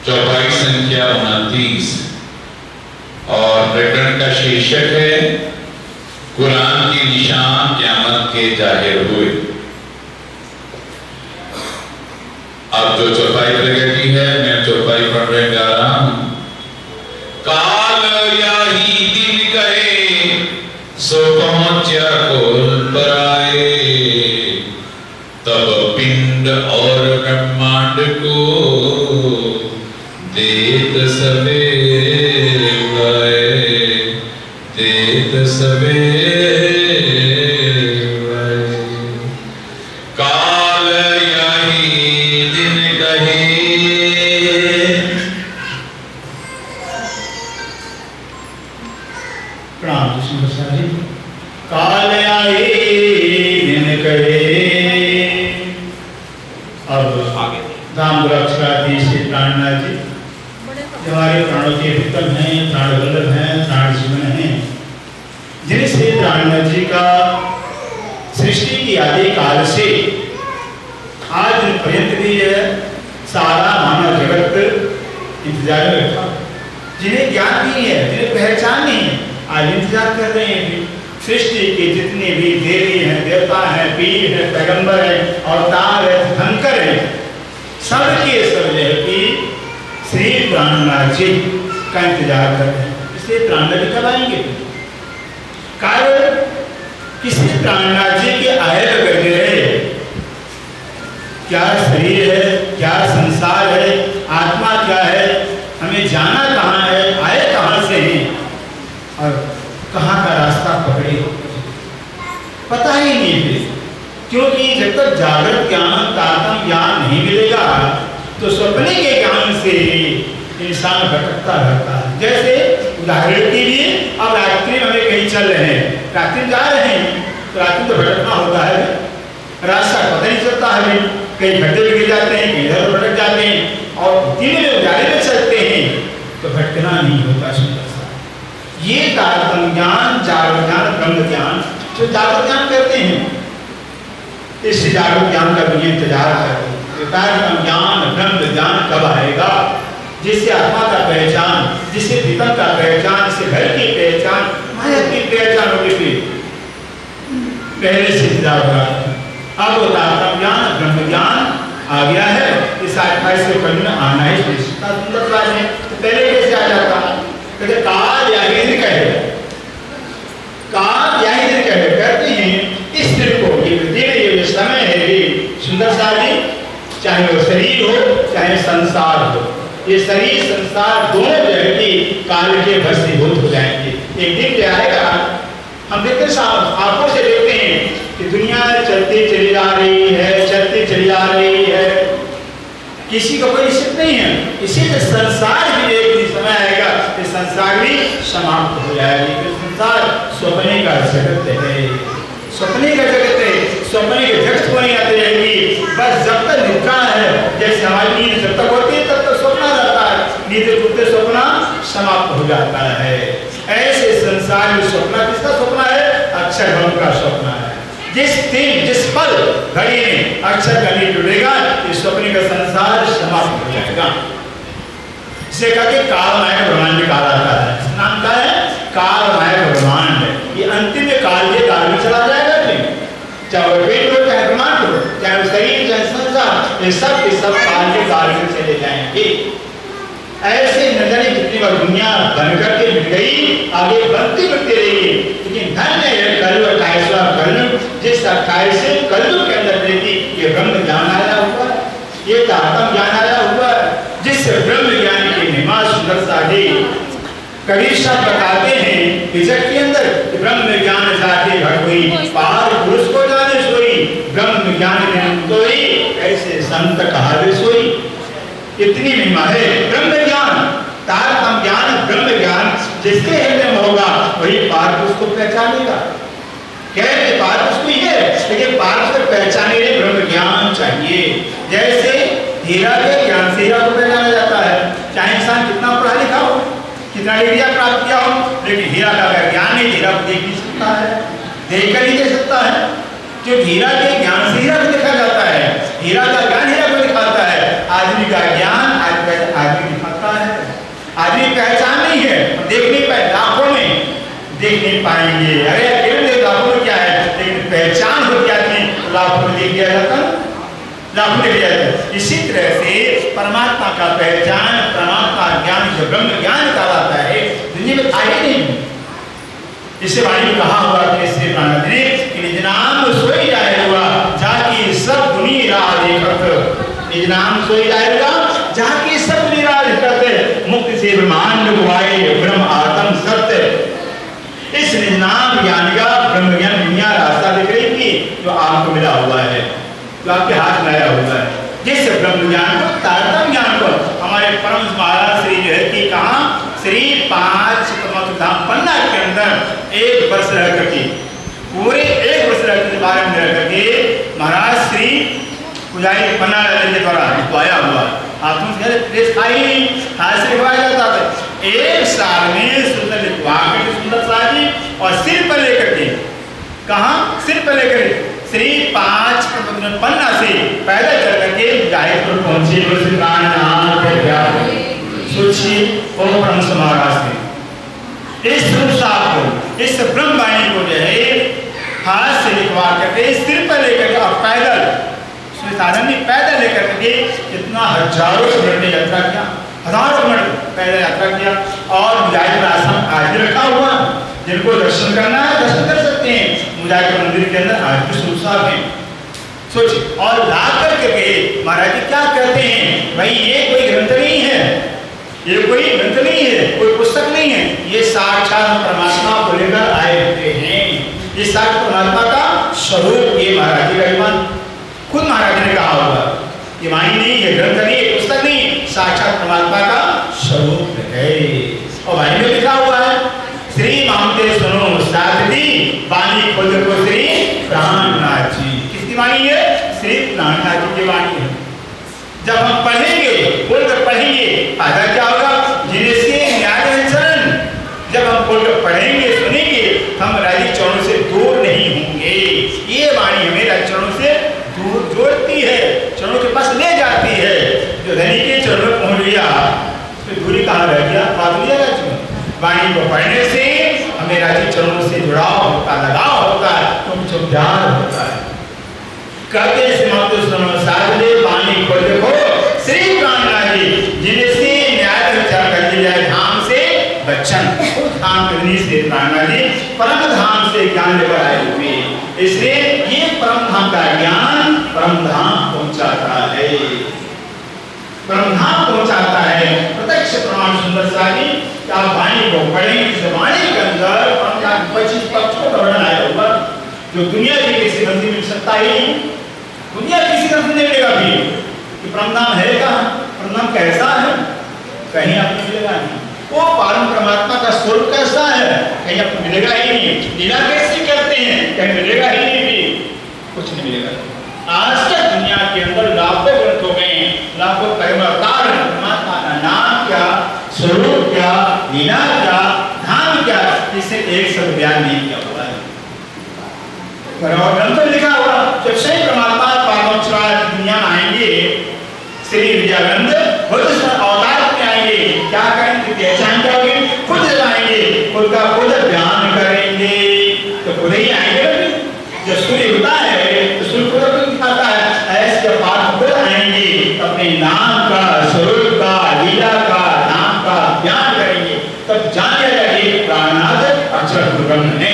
चौपाई संख्या 29 और रिटर्न का शीर्षक है कुरान के निशान क़यामत के जाहिर हुए। अब जो चौपाई प्रगति है, मैं चौपाई पढ़ने जा रहा हूं। काल याही दिन कहे सो पहुंचा कोल पर आए, तब पिंड और ब्रह्मांड को देत सवेरे आए, देत सवेरे आए। काल यही दिन कहे। प्रणाम जी। काल यही दिन कहे। अब आगे राम रक्षाधीश श्री प्राणनाथ जी हमारे प्राणों के विकल्प हैं, प्राण वल्लभ हैं, प्राण जीवन हैं, जिनसे प्राणनाथ जी का सृष्टि की आदि काल से आज पर्यंत भी है सारा मानव जगत इंतजार में रखा, जिन्हें ज्ञान नहीं है, जिन्हें पहचान नहीं है, आज इंतजार कर रहे हैं। सृष्टि के जितने भी देवी हैं, देवता हैं, वीर हैं, पैगंबर हैं, अवतार हैं, धनकर हैं, सबके सब है कि श्री प्राणनाथ जी का इंतजार कर रहे हैं। इसलिए प्राणनाथ जी कब आएंगे? कारण किसी प्राणनाथ जी के आए बगैर रहे क्या शरीर है, क्या संसार है, आत्मा क्या है, हमें जाना कहाँ है, आए कहाँ से हैं और कहाँ का रास्ता पकड़े, पता ही नहीं है। क्योंकि जब तक जागृत ज्ञान तारतम्य ज्ञान नहीं मिलेगा तो सपने के ज्ञान से इंसान भटकता रहता है। जैसे उदाहरण के लिए अब रात्रि में हमें कहीं चल रहे हैं, रात्रि जा रहे हैं तो रात्रि तो भटकना होता है, रास्ता पता नहीं चलता है, कहीं भटके में गिर जाते हैं, कहीं इधर भटक जाते हैं, और दिन में उजाले में चलते हैं तो भटकना नहीं होता। सुंदर सा ये तारतम्य ज्ञान, जागृत ज्ञान, ब्रह्म ज्ञान, जो जागृत ज्ञान करते हैं, इस जागृत ज्ञान का भी इंतजार करते हैं। तारतम्य ज्ञान, ब्रह्म ज्ञान कब आएगा, जिससे आत्मा का पहचान, जिससे पिता का पहचान, जिससे घर की पहचान, माया की पहचान होगी, फिर पहले से इंतजार हो रहा है। अब वो तारतम्य ज्ञान, ब्रह्म ज्ञान आ गया है। इस 28वें कल में आना ही सुंदर बात है। तो पहले कैसे आ जाता? कहते काल यही दिन कहे, काल यही दिन कहे, कहते हैं इस दिन को, ये दिन, ये समय है, सुंदर सा दिन, चाहे वो शरीर हो चाहे संसार हो, ये शरीर संसार दोनों व्यक्ति काल के भस्मीभूत हो जाएंगे। एक दिन क्या आएगा, हम देखते आंखों से देखते हैं कि दुनिया चलती चली जा रही है, चलती चली जा रही है, किसी को कोई निश्चित नहीं है। इसी से संसार भी एक दिन समय आएगा कि संसार भी समाप्त हो जाएगी। संसार स्वप्ने का जगत है, स्वप्ने का जगत है, स्वप्ने के जगत को नहीं आती रहेगी। बस जब तक निद्रा है, जैसे हमारी नींद जब तक होती है तब तक स्वप्न रहता है, नींद टूटते स्वप्न समाप्त हो जाता है। ऐसे संसार में स्वप्न किसका स्वप्न है? अक्षर ब्रह्म का स्वप्न है। जिस दिन, जिस पल घड़ी में अक्षर का नींद टूटेगा, इस स्वप्न का संसार समाप्त हो जाएगा। इसे कहते कालमायक ब्रह्मांड कहा जाता है। नाम क्या है? कालमायक ब्रह्मांड। ये अंतिम काल के काल में चला जाएगा, चाहे वो पेट हो, चाहे ब्रह्मांड हो, चाहे वो शरीर, चाहे संसार, ये सब के सब काल के काल में चले जाएंगे। ऐसे न जाने कितनी बार दुनिया बन करके मिट गई, आगे बढ़ती बढ़ती रहेगी, लेकिन धन्य है कल 28वां कल, जिस 28वें कल के अंदर देखी ये ब्रह्म ज्ञान आया हुआ, ये तारतम्य ज्ञान आया हुआ, जिस ब्रह्म ज्ञान की महिमा सुंदर सा है। कबीर साहब बताते हैं कि जग के अंदर ब्रह्म ज्ञान जाके घर हुई, पार पुरुष को जाने सोई, ब्रह्म ज्ञान में कोई ऐसे संत कहावे सोई। इतनी महिमा है ब्रह्म ज्ञान, तारतम्य ज्ञान, ब्रह्म ज्ञान जिसके हृदय में होगा वही पार पुरुष को पहचानेगा। कहते पार पुरुष को ये, लेकिन पार पुरुष को पहचाने लिए ब्रह्म ज्ञान चाहिए। जैसे हीरा के ज्ञान से हीरा को पहचाना जाता है, चाहे इंसान कितना पढ़ा लिखा हो, कितना डिग्रिया प्राप्त किया हो, लेकिन हीरा का ज्ञान नहीं, हीरा को देख नहीं सकता है, देख कर नहीं दे सकता है। जो हीरा के ज्ञान से हीरा को देखा जाता है, हीरा का ज्ञान हीरा को दिखाता है। आदमी का ज्ञान आदमी दिखाता है। आदमी पहचान नहीं है, देख नहीं पाए, लाखों में देख नहीं पाएंगे। अरे अकेले लाखों में क्या है, लेकिन पहचान होती आदमी लाखों में देख लिया जाता, लाखों में देख लिया जाता। इसी तरह से परमात्मा का पहचान, परमात्मा ज्ञान जो ब्रह्म ज्ञान कहलाता है, दुनिया में था ही नहीं। इससे वाणी में कहा हुआ कैसे प्राणनाथ ने कि निज नाम सोई जाए हुआ जाकी सब दुनिया देखत, निज नाम सोई जाए हुआ जाकी सब दुनिया देखत, मुक्ति से ब्रह्मांड गुवाए ब्रह्म आत्म सत्य। इस निज नाम ज्ञान का ब्रह्म ज्ञान दुनिया रास्ता दिख रही थी जो आपको मिला हुआ है, जो आपके हाथ में आया हुआ है। जिस ब्रह्म ज्ञान को, तारतम्य ज्ञान को हमारे परम महाराज श्री जो है कि कहा श्री 5 धाम पन्ना के अंदर 1 वर्ष रह करके, पूरे 1 वर्ष रह के बारे में रह करके महाराज श्री पुजारी पन्ना के द्वारा लिखवाया हुआ। आप प्रेस खाई नहीं, हाथ से लिखवाया जाता था। 1 साल में सुंदर लिखवा करके सुंदर साजी और सिर पर लेकर के, कहाँ सिर पर लेकर श्री 5 पन्ना से पैदल चल करके जाहिरपुर पहुंचे। सोचिए ओम ब्रह्म महाराज ने इस रूपसाप को, इस ब्रह्मवाणी को जो है हाथ से लिखवा करके सिर पर लेकर और पैदल साधन में पैदल लेकर के कितना हजारों किलोमीटर यात्रा किया, हजारों मिनट पैदल यात्रा किया। और मुजाहिद आश्रम आज भी रखा हुआ, जिनको दर्शन करना है दर्शन कर सकते हैं। मुजाहिद मंदिर के अंदर आज भी रूपसाप है। सोचिए, और ला करके महाराज जी क्या कहते हैं, भाई ये कोई ग्रंथ नहीं है, ये कोई ग्रंथ नहीं है, कोई पुस्तक नहीं है, ये साक्षात परमात्मा को लेकर आए हुए हैं। ये साक्षात परमात्मा का स्वरूप ये महाराज जी का खुद महाराज ने कहा होगा, ये वाणी नहीं है, ग्रंथ नहीं है, पुस्तक नहीं, साक्षात परमात्मा का स्वरूप है। और वाणी में लिखा हुआ है श्री मामते सुनो साधि वाणी खुद को श्री प्राणनाथ जी। किसकी वाणी है? श्री प्राणनाथ जी की वाणी है। जब हम पढ़ेंगे, बोलकर पढ़ेंगे, फायदा क्या होगा? जिनसे न्याय चरण, जब हम बोलकर पढ़ेंगे सुनेंगे, हम राजी चरणों से दूर नहीं होंगे। ये वाणी हमें राजी चरणों से दूर जोड़ती है, चरणों के पास ले जाती है। जो धनी के चरणों में पहुंच गया तो दूरी कहाँ रह गया? बात लिया गया। वाणी को पढ़ने से हमें राजी चरणों से जुड़ाव होता, लगाव होता है, तो प्यार होता है। कहते साधे वाणी को देखो श्री प्राणनाथ जी, जिनसे न्याय विचार कर दिया जाए धाम से बच्चन, धाम से प्राणनाथ जी परम धाम से ज्ञान लेकर आए हुए। इसलिए ये परम धाम का ज्ञान परम धाम पहुंचाता है, परम धाम पहुंचाता है। प्रत्यक्ष प्रमाण सुंदर साजी आप वाणी को पढ़ेंगे, इस वाणी के अंदर परम धाम 25 पक्षों का वर्णन आया हुआ, जो दुनिया की किसी ग्रंथ में मिल सकता ही नहीं। दुनिया किसी ग्रंथ में नहीं मिलेगा भी कि परम धाम है क्या, परम धाम कैसा है, कहीं आपको मिलेगा नहीं। वो परम परमात्मा का स्वरूप कैसा है, कहीं आपको मिलेगा ही नहीं। लीला कैसे करते हैं, कहीं मिलेगा ही नहीं, भी कुछ नहीं मिलेगा। आज तक दुनिया के अंदर लाखों ग्रंथ हो गए, लाखों अवतार, परमात्मा का नाम क्या, स्वरूप क्या, लीला क्या, धाम क्या, इसे एक शब्द बयान नहीं किया हुआ है। ग्रंथ में लिखा हुआ जब से परमात्मा पारम दुनिया में आएंगे, श्री विजयानंद बुद्ध अवतार में आएंगे, क्या करेंगे, पहचान क्या होगी, खुद आएंगे, खुद का खुद बयान करेंगे, तो खुद ही आएंगे। जब सूर्य होता है तो सूर्य खुद दिखाता है, ऐसे जब बात खुद आएंगे अपने नाम का, स्वरूप का, लीला का, नाम का बयान करेंगे, तब जान जाएगा प्राणनाथ अक्षर ब्रह्म है।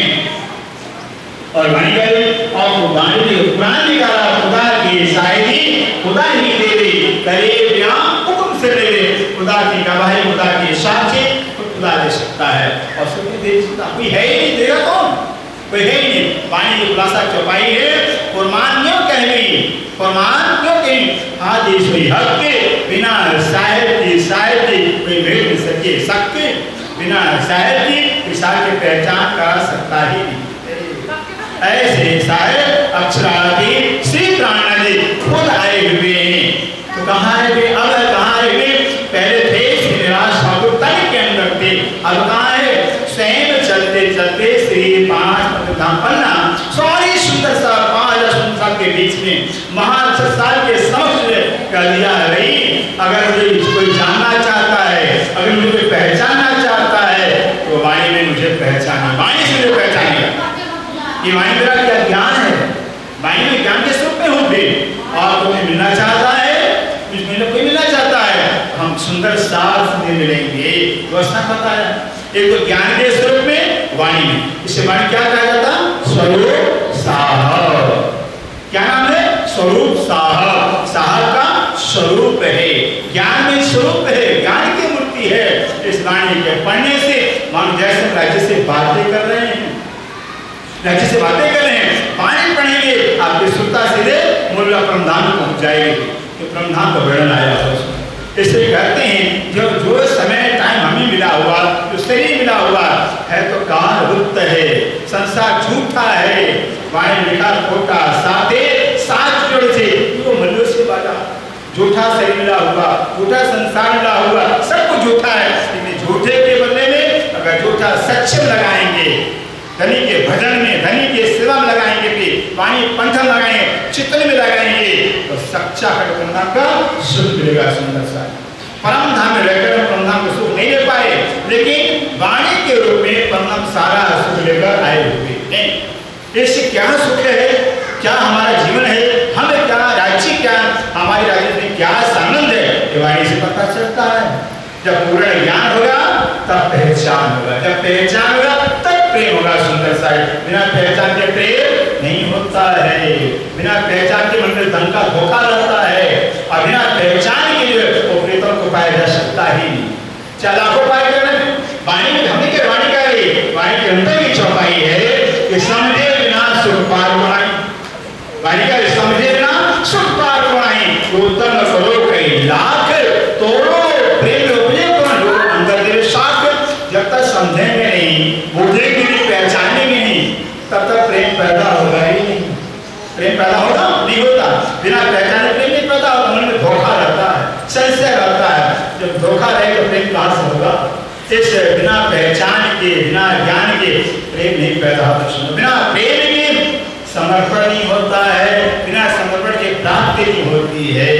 और वाणी करे और वाणी कुरान निकाला, खुदा की शायरी खुदा ही दे दे, करे बयान हुक्म से दे दे, खुदा की गवाही, खुदा की साक्षी खुदा दे सकता है। और सब दे सकता कोई है ही नहीं, देगा कौन? कोई है ही नहीं। वाणी की खुलासा चौपाई है, फरमान क्यों कह गई, फरमान क्यों कही, आज ईश्वरी हक के बिना साहिब की कोई भेद नहीं सके, सकते बिना साहिब की विशाल की पहचान कर सकता ही नहीं। ऐसे साहिब अक्षरार्थी श्री प्राणनाथ जी खुद आए हुए हैं। तो कहाँ है वे, अब कहाँ है वे? पहले थे श्री निराश ठाकुर तन के अंदर थे, अब कहाँ है? स्वयं चलते चलते श्री 5 धाम पन्ना सॉरी सुंदर सा 5 साल के बीच में महान साल के समक्ष दिया नहीं, अगर मुझे कोई जानना चाहता है, अगर मुझे पहचानना चाहता है तो वाणी में मुझे पहचाने, वाणी से मुझे पहचानेगा। ये वाणी मेरा क्या ज्ञान है, वाणी में ज्ञान के स्वरूप में हूँ भी। और कोई मिलना चाहता है, कोई मिलना चाहता है, हम सुंदर साथ में मिलेंगे। व्यवस्था पता है, एक तो ज्ञान के स्वरूप में, वाणी में। इसे वाणी क्या कहा जाता? स्वरूप साहब। क्या नाम है? स्वरूप साहब। साहब का स्वरूप है, ज्ञान में स्वरूप है, ज्ञान की मूर्ति है। इस वाणी के पढ़ने से मान जैसे राज्य से बातें कर रहे हैं, राज्य से बातें कर रहे हैं, वाणी पढ़ेंगे आपकी सुरता सीधे मूल परमधाम को पहुंच जाएगी। तो परमधाम का वर्णन आया है। इसलिए कहते हैं जो समय टाइम हमें मिला हुआ, जो शरीर मिला हुआ है तो काल रुक्त है, संसार झूठा है, वाणी लिखा खोटा, साथे साथ जोड़ से तो मल्लो से बाजा। झूठा शरीर मिला हुआ, झूठा संसार मिला हुआ, सब कुछ झूठा है। लेकिन झूठे के बदले में अगर झूठा सच में लगाएंगे, धनी के भजन में, धनी के सेवा में लगाएंगे, भी वाणी पंथन लगाएंगे, चित्तन में लगाएंगे तो सच्चा परमधाम का सुख मिलेगा। सुंदर सा परम धाम में रहकर परमधाम का सुख नहीं ले पाए, लेकिन वाणी के रूप में परमधाम सारा सुख लेकर आए हुए हैं। इससे क्या सुख है, क्या हमारा जीवन है, हमें क्या राज्य, क्या हमारी राज्य में क्या आनंद है, ये वाणी से पता चलता है। जब पूर्ण ज्ञान होगा तब पहचान होगा, जब पहचान होगा तब प्रेम होगा। सुंदर सा बिना पहचान के प्रेम नहीं होता है, बिना पहचान के मन में धन का धोखा रहता है, और बिना पहचान के लिए वो प्रेतों को पाया जा सकता ही नहीं। चाहे लाखों पाए करने वाणी में हमने के वाणी का वाणी के अंदर की चौपाई है कि समझे बिना सुख पार बनाई, वाणी का समझे बिना सुख पार बनाई। उत्तम करो कई लाख तोड़ो प्रेम अंदर दिल साख। जब तक समझेंगे नहीं, बुझेंगे नहीं, पहचानेंगे नहीं, तब तक प्रेम पैदा होगा ही नहीं। प्रेम पैदा होगा नहीं होता, बिना पहचाने प्रेम नहीं पैदा होगा। मन में धोखा रहता है, संशय रहता है, जब धोखा रहे तो प्रेम कहां से होगा। इस बिना पहचान के, बिना ज्ञान के प्रेम नहीं पैदा होता। बिना प्रेम के समर्पण नहीं होता है, बिना समर्पण के प्राप्ति नहीं होती है।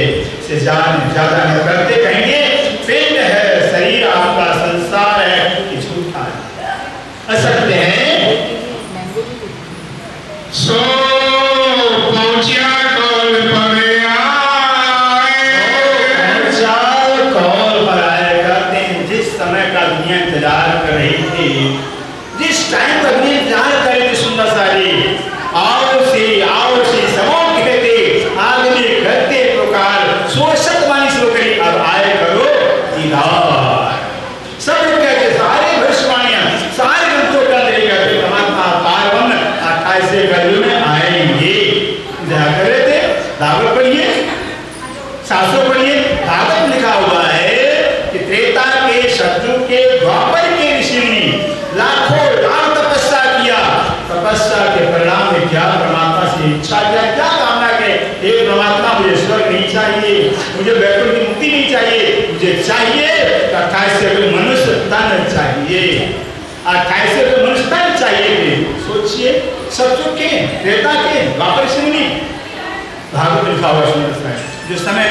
से ज्यादा न करते कहेंगे पिंड है, शरीर आपका, संसार है कि झूठा है, असत्य है। सो पहुंचा कॉल पर आए, कहते हैं जिस समय का दुनिया इंतजार कर रही थी, जिस टाइम का दुनिया इंतजार कर रही थी, सुंदर सारी आओ से समो कहते आदमी करते प्रकार सोशत वाणी शुरू करी, अब आए करो दीदार। सब लोग कहते, सारे भविष्यवाणियां, सारे ग्रंथों का कहते परमात्मा पावन 28वें कलयुग में आएंगे। जहाँ कर रहे थे भागवत पढ़िए, शास्त्रों पढ़िए, भागवत लिखा हुआ है कि त्रेता के, शत्रु के, द्वापर के ऋषि ने लाखों लाख तपस्या किया। तपस्या के परिणाम में क्या परमात्मा से इच्छा किया, क्या कामना के, हे परमात्मा मुझे स्वर्ग नहीं चाहिए, मुझे वैकुंठ की मुक्ति नहीं चाहिए, मुझे चाहिए 28वें मनुष्य तन चाहिए, 28वें मनुष्य तन चाहिए। सोचिए शत्रु के, त्रेता के, द्वापर ऋषि मुनि, भागवत लिखा हुआ सुंदर है। जो समय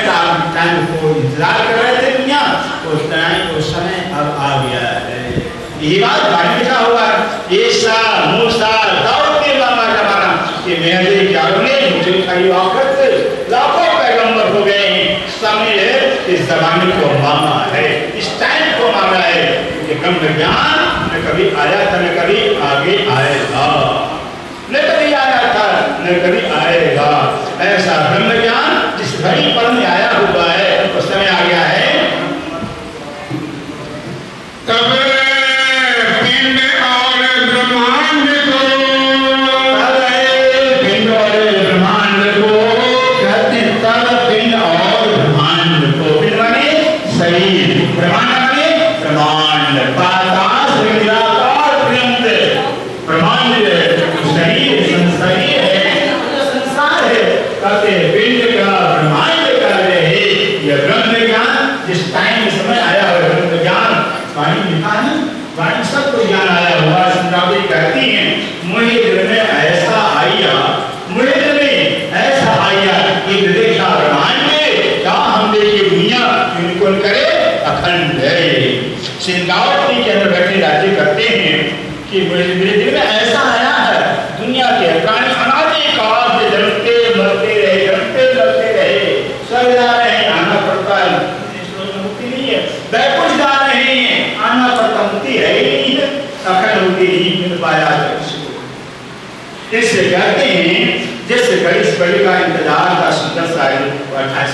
टाइम को इंतजार कर रहे थे दुनिया, वो समय अब आ गया है। यही बात वाणी लिखा हुआ है। ऐसा मूसा दाऊद के जमाना कि मेरे यारों ने मुझे खड़ी वक्त लाखों पैगंबर हो गए हैं। समय है इस जमाने को मांगा है, इस टाइम को मांगा है, क्योंकि ब्रह्म ज्ञान न कभी आया था, न कभी आगे आएगा, न कभी आया था, न कभी आएगा। ऐसा ब्रह्म ज्ञान जिस घड़ी पर में आया हुआ है, उस समय आ गया है। तब पिंड और ब्रह्मांड को, पिंड और ब्रह्मांड को कहते हैं। तब पिंड और ब्रह्मांड को, पिंड माने शरीर, ब्रह्मांड माने ब्रह्मांड, पाताल निराकार पर्यंत ब्रह्मांड शरीर, शरीर है, संसार है। कहते हैं पिंड का, ब्रह्मांड का है यह ब्रह्म ज्ञान जिस टाइम समय आया हुआ ब्रह्म ज्ञान। वाणी लिखा है, वाणी सबको ज्ञान आया हुआ। संतावली कहती हैं मुझे दिल में ऐसा आया, मुझे दिल में ऐसा आया कि देखा ब्रह्मांड में क्या हम करे अखंड है। सिंगावटी के अंदर बैठे राज्य करते हैं कि मेरे दिल में ऐसा आया है, दुनिया के प्राणी अनादि काल से जन्मते मरते रहे, सब जा रहे हैं, आना पड़ता है, मुक्ति नहीं है। बैकुंठ जा रहे हैं, आना पड़ता, मुक्ति है ही नहीं है, अखंड मुक्ति नहीं मिल पाया। इससे कहते हैं जैसे गणेश बलि का इंतजार था सुंदर साहिब 28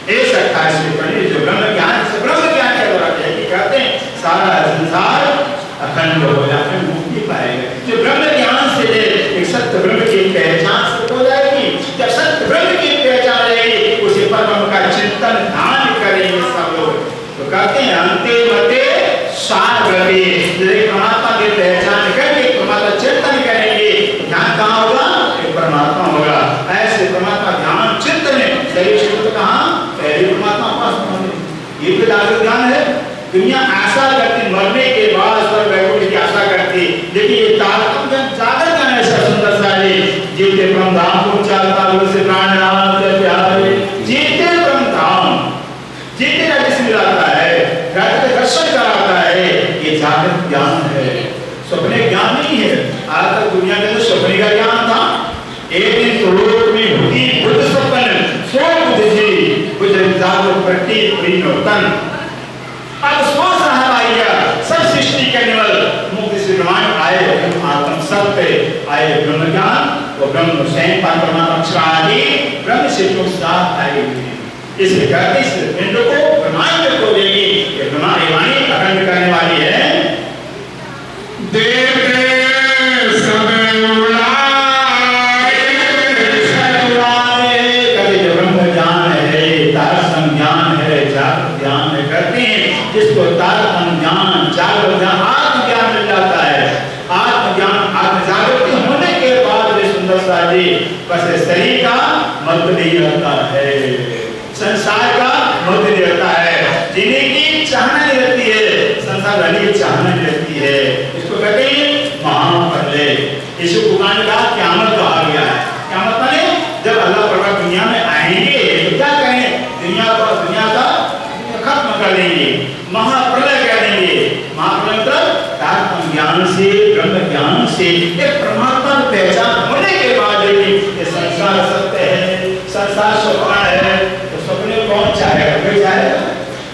इस 28 पढ़िए जो ब्रह्म ज्ञान के द्वारा कहते हैं सारा संसार अखंड हो जाकर मुक्ति पाएगा। जो ब्रह्म ज्ञान से एक सत्य ब्रह्म की पहचान सिद्ध हो जाएगी। जब सत्य ब्रह्म की पहचान रहेगी उसे परम का चिंतन ध्यान करेंगे सब लोग। तो कहते हैं अंते मते सार गति, परमात्मा की पहचान करके परमात्मा चिंतन करेंगे, ध्यान कहाँ होगा? परमात्मा होगा। ऐसे परमात्मा ध्यान चिंतन में शरीर शुद्ध कहाँ? पहले परमात्मा पास। ये तो जागृत ज्ञान है। दुनिया आशा करती मरने के बाद स्वर्ग वैकुंठ की आशा करती, लेकिन ये जागृत ज्ञान ऐसा सुंदर सा है जीते ब्रह्म धाम को चलता उसे प्राण नाम से प्यारे जीते ब्रह्म धाम, जीते का जिसमें मिलाता है, दर्शन कराता है, ये जागृत ज्ञान है, सपने ज्ञान नहीं है। आज तक दुनिया के अंदर सपने का ज्ञान था। एक दिन स्वरूप में भूति बुद्ध सपन सो बुद्ध जी कुछ जागृत प्रति परिवर्तन अब सोच रहा आएगा सब सृष्टि करने वाले मुक्ति से ब्रह्मांड आए आत्म सत्य आए ब्रह्म ज्ञान वो ब्रह्म स्वयं परमात्मा अक्षर आदि ब्रह्म से जो साथ आए हुए हैं। इसलिए कहते इस पिंड को ब्रह्मांड को देगी ये ब्रह्मांड वाणी अखंड करने वाली है। देव जिसको तारतम ज्ञान जागृत ज्ञान आत्मज्ञान मिल जाता है। आत्मज्ञान आत्म जागृति होने के बाद वे सुंदर सा जी बस शरीर का मत नहीं रहता है, संसार का मत नहीं रहता है, जीने की चाहना नहीं रहती है, संसार रहने की चाहना नहीं रहती है। इसको कहते हैं महाप्रलय। यीशु भगवान का क़यामत कहा गया है। क़यामत माने जब अल्लाह परमात्मा दुनिया में आएंगे तो क्या कहें? दुनिया का खत्म कर देंगे, महाप्रलय कर देंगे। महाप्रलय तारतम ज्ञान से ब्रह्म ज्ञान से एक परमात्मा की पहचान होने के बाद ये संसार सत्य है, संसार स्वप्न है, तो स्वप्न कौन चाहेगा? कोई चाहेगा?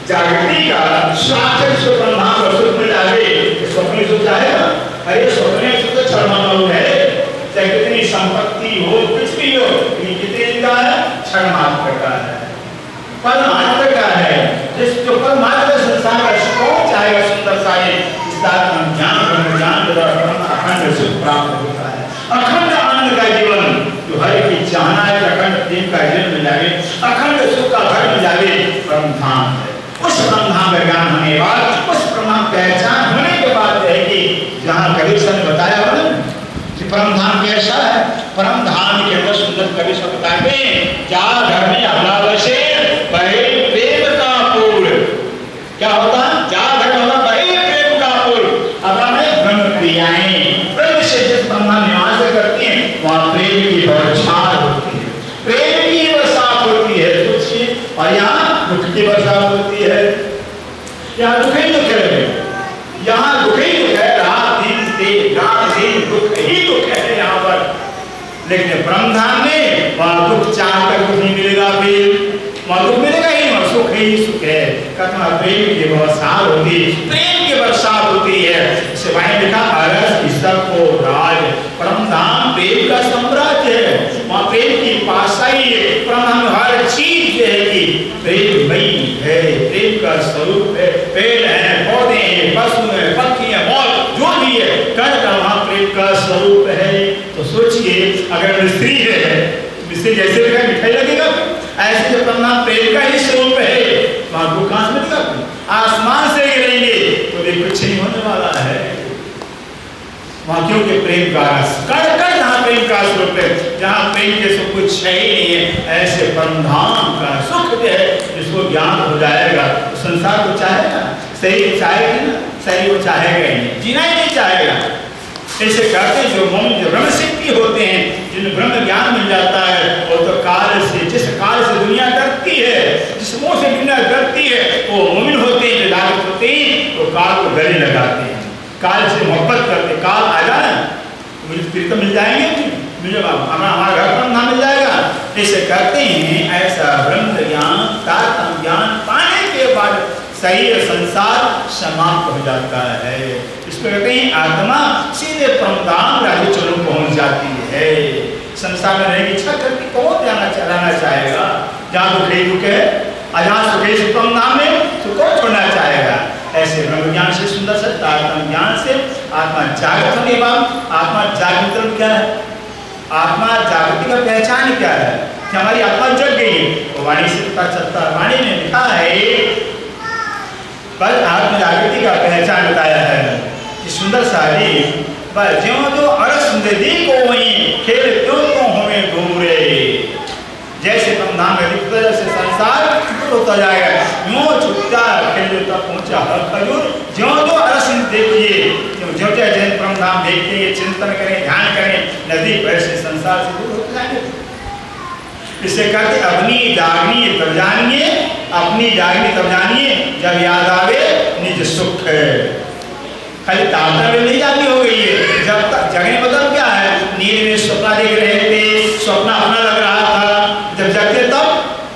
जागृति का साक्षात स्वप्न नाम स्वप्न जागे स्वप्न जो चाहेगा? अरे स्वप्न तो क्षण है, चाहे कितनी संपत्ति हो कुछ भी हो, कितने का है क्षण मात्र का है, परमात्मा का है। जिसको परमात्मा संसार का कौन चाहेगा? सुंदर सा ज्ञान ब्रह्म ज्ञान के द्वारा अखंड सुख प्राप्त होता है। अखंड आनंद का जीवन जो हर की चाहना है अखंड प्रेम का जीवन में जाए, अखंड सुख का घर में जाए ब्रह्म धाम है। उस ब्रह्म धाम का ज्ञान होने के बाद उस ब्रह्म पहचान होने के बाद रहेगी जहाँ कबीर सर ने बताया हो ना कि परम धाम कैसा है। परम धाम के अंदर सुंदर कबीर सर बताते क्या घर में अमला बसे बहे प्रेम का पुर। क्या होता है? क्या घर होगा? बहे प्रेम का पुर। अब हमें ब्रह्म क्रियाएं ब्रह्म से जिस ब्रह्मा निवास करती हैं वहाँ प्रेम की बरसात होती है, प्रेम की बरसात होती है सोचिए। और यहाँ दुख की बरसात होती है। यहाँ दुख ही दुख है, यहाँ दुख ही दुख है, रात दिन दुख ही दुख है यहाँ पर। लेकिन ब्रह्म धाम में वहाँ दुख चाह कर कुछ नहीं मिलेगा, फिर वहाँ दुख मिलेगा ही, वहाँ सुख ही सुख है। कहता प्रेम की बरसात होती है, प्रेम की बरसात होती है। सिवाय लिखा अरस ईश्वर को राज। परम धाम प्रेम का साम्राज्य है, वहाँ प्रेम की पाशाई है। परम धाम में हर चीज है कि प्रेममयी है, प्रेम का स्वरूप है। पेड़ है, पौधे हैं, पशु है, पक्षी है, मौत जो भी है कहता वहाँ प्रेम का स्वरूप है। तो सोचिए अगर स्त्री है, स्त्री जैसे लिखा मिठाई लगेगा, ऐसे जब अपना प्रेम का ही स्वरूप है वहाँ को कहाँ से मिलेगा? आसमान से गिरेंगे तो भी कुछ नहीं होने वाला है वहाँ, क्योंकि प्रेम का रस कड़ जहाँ प्रेम का स्वरूप है, जहाँ प्रेम के सुख कुछ है ही नहीं है। ऐसे परम धाम का सुख है जिसको ज्ञान हो जाएगा तो संसार को चाहेगा, सही चाहेगा ना? सही वो चाहेगा ही नहीं, जीना ही नहीं चाहेगा। ऐसे कहते जो ब्रह्म सिद्धि होते हैं, जिन्हें ब्रह्म ज्ञान मिल जाता है वो तो काल से, जिस काल से दुनिया डरती है जिस मुंह से बिना डरती है वो मोमिन होते हैं, जो जागृत होते हैं वो काल को गले लगाते हैं, काल से मोहब्बत करते। काल आ जाए मुझे फिर तो मिल जाएंगे, मुझे हमारा घर पर ना मिल जाएगा। ऐसे कहते हैं ऐसा ब्रह्म ज्ञान तारतम्य ज्ञान पाने के बाद शरीर संसार समाप्त हो जाता है। इसको कहते हैं आत्मा सीधे परमधाम राज्य चलो पहुंच जाती है। संसार में रहने की इच्छा करके कौन चलाना चाहेगा? जहाँ दुखे दुखे अजहाँ सुखे सुखम नाम में तो कौन छोड़ना चाहेगा? ऐसे ब्रह्म ज्ञान से सुंदर से तारतम्य ज्ञान से आत्मा जागृत होने के बाद आत्मा जागृत क्या है? आत्मा जागृति का पहचान क्या है कि हमारी आत्मा जग गई है? तो वाणी से पता चलता है। वाणी में लिखा है पर आत्म जागृति का पहचान बताया है कि सुंदर सारी पर ज्यों जो अरस नदी को वहीं खेल क्यों तो हमें घूमरे। जैसे हम नाम में से संसार दूर होता जाएगा, यूं छुट्टा खेल तक पहुंचा हर खजूर। ज्यों जो अरस देखिए, जो जैन परम नाम देखते हैं, चिंतन करें, ध्यान करें, नदी वैसे संसार से दूर होते जाएंगे। इससे कहते अपनी जागनी तब जानिए, अपनी जागनी तब जानिए जब याद आवे निज सुख है। खाली तारना में नहीं जागनी हो गई है। जब तक जगने मतलब क्या है? नींद में सपना देख रहे थे, सपना अपना लग रहा था, जब जगते तब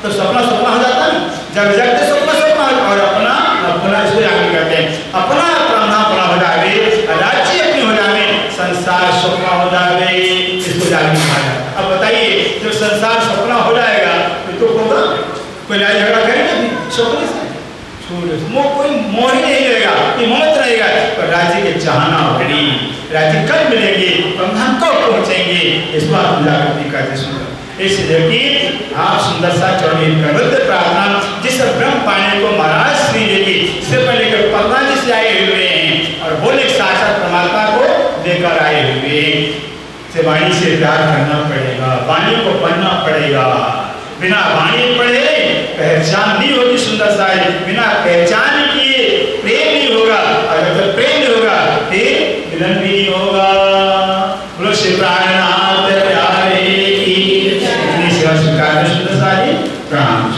तो सपना सपना हो जाता है। जब जगते सपना सपना और अपना अपना इसको जागनी कहते हैं। अपना अपना हो जावे, राज्य अपनी हो जावे, संसार सपना हो जावे, इसको जागनी कहा जाता है। अब बताइए जब संसार सपना हो जाएगा तो होगा कोई लड़ाई झगड़ा करेगा? सपने से कोई मोह ही नहीं रहेगा, कोई ममत रहेगा। पर राज्य के चाहना बड़ी, राज्य कब मिलेंगे, हम कब पहुंचेंगे, इस बात जागृति करते सुंदर। इसलिए आप सुंदर सा चौड़ीन कर प्रार्थना जिस ब्रह्म पाने को महाराज श्री देवी से पहले कर पन्ना जी से आए हुए हैं और बोले साक्षात परमात्मा को लेकर आए हुए से वाणी से प्यार करना पड़ेगा, वाणी को पढ़ना पड़ेगा। बिना वाणी पढ़े पहचान नहीं होगी सुंदर सारी, बिना पहचान किए प्रेम नहीं होगा, और जब प्रेम नहीं होगा फिर मिलन भी नहीं होगा। बोलो श्री प्राणनाथ प्यारे की इतनी सेवा स्वीकार सुंदर सारी प्रणाम।